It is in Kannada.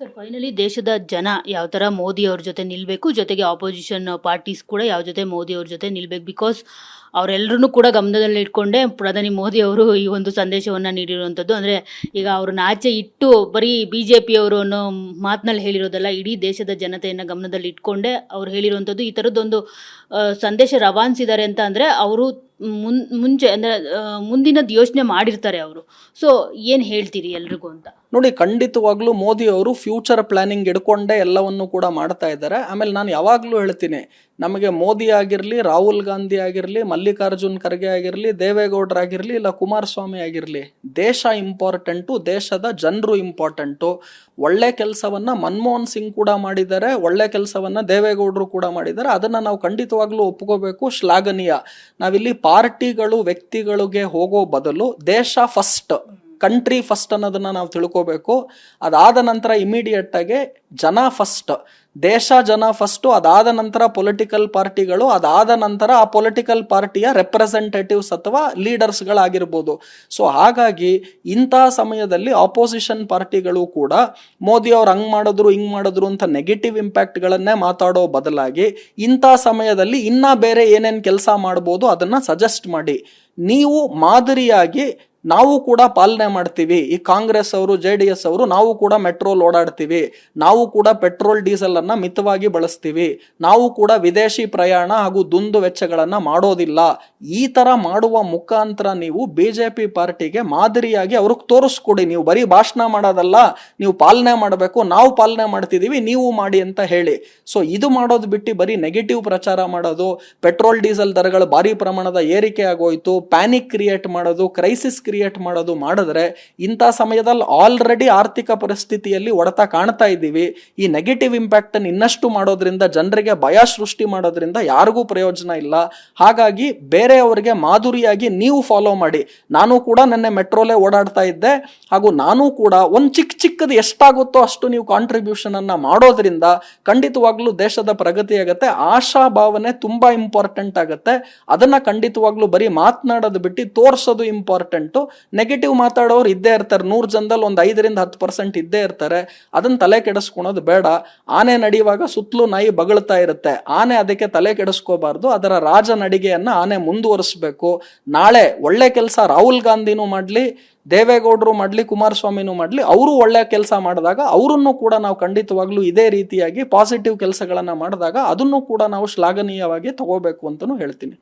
ಸರ್, ಫೈನಲಿ ದೇಶದ ಜನ ಯಾವ ಥರ ಮೋದಿ ಅವ್ರ ಜೊತೆ ನಿಲ್ಲಬೇಕು, ಜೊತೆಗೆ ಆಪೋಸಿಷನ್ ಪಾರ್ಟೀಸ್ ಕೂಡ ಯಾವ ಜೊತೆ ಮೋದಿ ಅವ್ರ ಜೊತೆ ನಿಲ್ಲಬೇಕು. ಬಿಕಾಸ್ ಅವರೆಲ್ಲರೂ ಕೂಡ ಗಮನದಲ್ಲಿ ಇಟ್ಕೊಂಡೇ ಪ್ರಧಾನಿ ಮೋದಿ ಅವರು ಈ ಒಂದು ಸಂದೇಶವನ್ನು ನೀಡಿರುವಂಥದ್ದು. ಅಂದರೆ ಈಗ ಅವ್ರನ್ನ ಆಚೆ ಇಟ್ಟು ಬರೀ ಬಿ ಜೆ ಪಿಯವರು ಅನ್ನೋ ಮಾತಿನಲ್ಲಿ ಹೇಳಿರೋದಲ್ಲ, ಇಡೀ ದೇಶದ ಜನತೆಯನ್ನು ಗಮನದಲ್ಲಿ ಇಟ್ಕೊಂಡೇ ಅವ್ರು ಹೇಳಿರುವಂಥದ್ದು. ಈ ಥರದ್ದೊಂದು ಸಂದೇಶ ರವಾನಿಸಿದ್ದಾರೆ ಅಂತ ಅಂದರೆ ಅವರು ಮುಂಚೆ ಅಂದರೆ ಮುಂದಿನದ್ದು ಯೋಚನೆ ಮಾಡಿರ್ತಾರೆ ಅವರು. ಸೊ ಏನು ಹೇಳ್ತೀರಿ ಎಲ್ರಿಗೂ ಅಂತ? ನೋಡಿ, ಖಂಡಿತವಾಗ್ಲೂ ಮೋದಿ ಅವರು ಫ್ಯೂಚರ್ ಪ್ಲಾನಿಂಗ್ ಇಡ್ಕೊಂಡೇ ಎಲ್ಲವನ್ನು ಕೂಡ ಮಾಡ್ತಾ ಇದ್ದಾರೆ. ಆಮೇಲೆ ನಾನು ಯಾವಾಗಲೂ ಹೇಳ್ತೀನಿ, ನಮಗೆ ಮೋದಿ ಆಗಿರಲಿ, ರಾಹುಲ್ ಗಾಂಧಿ ಆಗಿರಲಿ, ಮಲ್ಲಿಕಾರ್ಜುನ್ ಖರ್ಗೆ ಆಗಿರಲಿ, ದೇವೇಗೌಡರಾಗಿರಲಿ, ಇಲ್ಲ ಕುಮಾರಸ್ವಾಮಿ ಆಗಿರಲಿ, ದೇಶ ಇಂಪಾರ್ಟೆಂಟು, ದೇಶದ ಜನರು ಇಂಪಾರ್ಟೆಂಟು. ಒಳ್ಳೆ ಕೆಲಸವನ್ನ ಮನಮೋಹನ್ ಸಿಂಗ್ ಕೂಡ ಮಾಡಿದ್ದಾರೆ, ಒಳ್ಳೆ ಕೆಲಸವನ್ನ ದೇವೇಗೌಡರು ಕೂಡ ಮಾಡಿದ್ದಾರೆ. ಅದನ್ನ ನಾವು ಖಂಡಿತವಾಗ್ಲೂ ಒಪ್ಕೋಬೇಕು, ಶ್ಲಾಘನೀಯ. ನಾವಿಲ್ಲಿ ಪಾರ್ಟಿಗಳು ವ್ಯಕ್ತಿಗಳಿಗೆ ಹೋಗೋ ಬದಲು ದೇಶ ಫಸ್ಟ್, ಕಂಟ್ರಿ ಫಸ್ಟ್ ಅನ್ನೋದನ್ನ ನಾವು ತಿಳ್ಕೋಬೇಕು. ಅದಾದ ನಂತರ ಇಮಿಡಿಯೇಟ್ ಆಗಿ ಜನ ಫಸ್ಟ್, ದೇಶ ಜನ ಫಸ್ಟು, ಅದಾದ ನಂತರ ಪೊಲಿಟಿಕಲ್ ಪಾರ್ಟಿಗಳು, ಅದಾದ ನಂತರ ಆ ಪೊಲಿಟಿಕಲ್ ಪಾರ್ಟಿಯ ರೆಪ್ರೆಸೆಂಟೇಟಿವ್ಸ್ ಅಥವಾ ಲೀಡರ್ಸ್ಗಳಾಗಿರ್ಬೋದು. ಸೊ ಹಾಗಾಗಿ ಇಂತಹ ಸಮಯದಲ್ಲಿ ಆಪೋಸಿಷನ್ ಪಾರ್ಟಿಗಳು ಕೂಡ ಮೋದಿ ಅವ್ರು ಹಂಗ್ ಮಾಡಿದ್ರು ಹಿಂಗ್ ಮಾಡಿದ್ರು ಅಂತ ನೆಗೆಟಿವ್ ಇಂಪ್ಯಾಕ್ಟ್ಗಳನ್ನೇ ಮಾತಾಡೋ ಬದಲಾಗಿ ಇಂಥ ಸಮಯದಲ್ಲಿ ಇನ್ನ ಬೇರೆ ಏನೇನು ಕೆಲಸ ಮಾಡ್ಬೋದು ಅದನ್ನ ಸಜೆಸ್ಟ್ ಮಾಡಿ. ನೀವು ಮಾದರಿಯಾಗಿ ನಾವು ಕೂಡ ಪಾಲನೆ ಮಾಡ್ತೀವಿ. ಈ ಕಾಂಗ್ರೆಸ್ ಅವರು, JDS ಅವರು, ನಾವು ಕೂಡ ಮೆಟ್ರೋಲ್ ಓಡಾಡ್ತೀವಿ, ನಾವು ಕೂಡ ಪೆಟ್ರೋಲ್ ಡೀಸೆಲ್ ಅನ್ನ ಮಿತವಾಗಿ ಬಳಸ್ತೀವಿ, ನಾವು ಕೂಡ ವಿದೇಶಿ ಪ್ರಯಾಣ ಹಾಗೂ ದುಂದು ವೆಚ್ಚಗಳನ್ನ ಮಾಡೋದಿಲ್ಲ. ಈ ತರ ಮಾಡುವ ಮುಖಾಂತರ ನೀವು BJP ಪಾರ್ಟಿಗೆ ಮಾದರಿಯಾಗಿ ಅವ್ರಿಗೆ ತೋರಿಸ್ಕೊಡಿ. ನೀವು ಬರೀ ಭಾಷಣ ಮಾಡೋದಲ್ಲ, ನೀವು ಪಾಲನೆ ಮಾಡಬೇಕು, ನಾವು ಪಾಲನೆ ಮಾಡ್ತಿದೀವಿ, ನೀವು ಮಾಡಿ ಅಂತ ಹೇಳಿ. ಸೊ ಇದು ಮಾಡೋದು ಬಿಟ್ಟು ಬರೀ ನೆಗೆಟಿವ್ ಪ್ರಚಾರ ಮಾಡೋದು, ಪೆಟ್ರೋಲ್ ಡೀಸೆಲ್ ದರಗಳು ಭಾರಿ ಪ್ರಮಾಣದ ಏರಿಕೆ ಆಗೋಯ್ತು, ಪ್ಯಾನಿಕ್ ಕ್ರಿಯೇಟ್ ಮಾಡೋದು, ಕ್ರೈಸಿಸ್ ಕ್ರಿಯೇಟ್ ಮಾಡೋದು ಮಾಡಿದ್ರೆ ಇಂಥ ಸಮಯದಲ್ಲಿ ಆಲ್ರೆಡಿ ಆರ್ಥಿಕ ಪರಿಸ್ಥಿತಿಯಲ್ಲಿ ಹೊಡೆತ ಕಾಣ್ತಾ ಇದ್ದೀವಿ. ಈ ನೆಗೆಟಿವ್ ಇಂಪ್ಯಾಕ್ಟ್ ಅನ್ನು ಇನ್ನಷ್ಟು ಮಾಡೋದ್ರಿಂದ, ಜನರಿಗೆ ಭಯ ಸೃಷ್ಟಿ ಮಾಡೋದ್ರಿಂದ ಯಾರಿಗೂ ಪ್ರಯೋಜನ ಇಲ್ಲ. ಹಾಗಾಗಿ ಬೇರೆಯವರಿಗೆ ಮಾದರಿಯಾಗಿ ನೀವು ಫಾಲೋ ಮಾಡಿ. ನಾನು ಕೂಡ ನೆನ್ನೆ ಮೆಟ್ರೋಲೇ ಓಡಾಡ್ತಾ ಇದ್ದೆ, ಹಾಗೂ ನಾನು ಕೂಡ ಒಂದು ಚಿಕ್ಕದು ಎಷ್ಟಾಗುತ್ತೋ ಅಷ್ಟು ನೀವು ಕಾಂಟ್ರಿಬ್ಯೂಷನ್ ಅನ್ನ ಮಾಡೋದ್ರಿಂದ ಖಂಡಿತವಾಗ್ಲೂ ದೇಶದ ಪ್ರಗತಿ ಆಗುತ್ತೆ. ಆಶಾ ಭಾವನೆ ತುಂಬಾ ಇಂಪಾರ್ಟೆಂಟ್ ಆಗುತ್ತೆ. ಅದನ್ನ ಖಂಡಿತವಾಗ್ಲೂ ಬರೀ ಮಾತನಾಡೋದು ಬಿಟ್ಟು ತೋರ್ಸೋದು ಇಂಪಾರ್ಟೆಂಟ್. ನೆಗೆಟಿವ್ ಮಾತಾಡೋರು ಇದ್ದೇ ಇರ್ತಾರೆ, 100 ಜನದಲ್ಲಿ ಒಂದು 5-10% ಇದ್ದೇ ಇರ್ತಾರೆ. ಅದನ್ನ ತಲೆ ಕೆಡಿಸ್ಕೊಳೋದು ಬೇಡ. ಆನೆ ನಡೆಯುವಾಗ ಸುತ್ತಲೂ ನಾಯಿ ಬಗಳ್ತಾ ಇರುತ್ತೆ, ಆನೆ ಅದಕ್ಕೆ ತಲೆ ಕೆಡಿಸ್ಕೋಬಾರ್ದು. ಅದರ ರಾಜ ನಡಿಗೆಯನ್ನ ಆನೆ ಮುಂದುವರಿಸಬೇಕು. ನಾಳೆ ಒಳ್ಳೆ ಕೆಲಸ ರಾಹುಲ್ ಗಾಂಧಿನೂ ಮಾಡ್ಲಿ, ದೇವೇಗೌಡರು ಮಾಡ್ಲಿ, ಕುಮಾರಸ್ವಾಮಿನೂ ಮಾಡ್ಲಿ, ಅವರು ಒಳ್ಳೆ ಕೆಲಸ ಮಾಡಿದಾಗ ಅವರನ್ನು ಕೂಡ ನಾವು ಖಂಡಿತವಾಗ್ಲೂ ಇದೇ ರೀತಿಯಾಗಿ ಪಾಸಿಟಿವ್ ಕೆಲಸಗಳನ್ನ ಮಾಡಿದಾಗ ಅದನ್ನು ಕೂಡ ನಾವು ಶ್ಲಾಘನೀಯವಾಗಿ ತಗೋಬೇಕು ಅಂತಲೂ ಹೇಳ್ತೀನಿ.